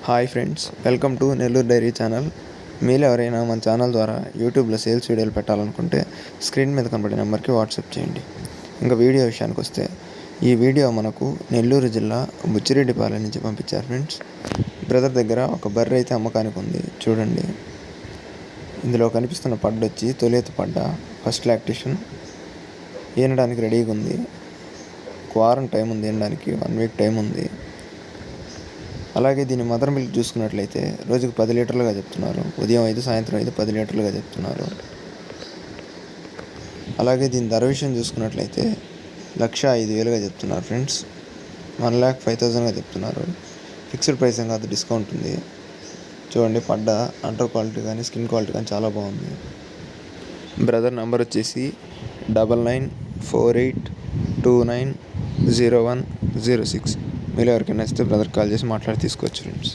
Hi friends, welcome to Nellore dairy channel. మీరు ఎవరైనా మన ఛానల్ ద్వారా యూట్యూబ్లో సేల్స్ వీడియోలు పెట్టాలనుకుంటే స్క్రీన్ మీద కనబడే నెంబర్కి వాట్సాప్ చేయండి. ఇంకా వీడియో విషయానికి వస్తే, ఈ వీడియో మనకు నెల్లూరు జిల్లా బుచ్చిరెడ్డిపాలెం నుంచి పంపించారు ఫ్రెండ్స్. బ్రదర్ దగ్గర ఒక బర్రె అయితే అమ్మకానికి ఉంది, చూడండి. ఇందులో కనిపిస్తున్న పడ్డ వచ్చి తొలేత పడ్డ, ఫస్ట్ లాక్టేషన్, ఈనడానికి రెడీగా ఉంది. వారం టైం ఉంది, ఈనడానికి 1 వీక్ టైం ఉంది. అలాగే దీని మదర్ మిల్క్ చూసుకున్నట్లయితే రోజుకు 10 లీటర్లుగా చెప్తున్నారు. ఉదయం 5, సాయంత్రం 5, 10 లీటర్లుగా చెప్తున్నారు. అలాగే దీని ధర విషయం చూసుకున్నట్లయితే 1,05,000గా చెప్తున్నారు ఫ్రెండ్స్. 1,05,000గా చెప్తున్నారు. ఫిక్స్డ్ ప్రైస్ ఏం కాదు, డిస్కౌంట్ ఉంది. చూడండి, పడ్డ అండర్ క్వాలిటీ కానీ స్కిన్ క్వాలిటీ కానీ చాలా బాగుంది. బ్రదర్ నెంబర్ వచ్చేసి 9948290106. మీరు ఎవరికైనా నచ్చితే బ్రదర్ కాల్ చేసి మాట్లాడి తీసుకోవచ్చు ఫ్రెండ్స్.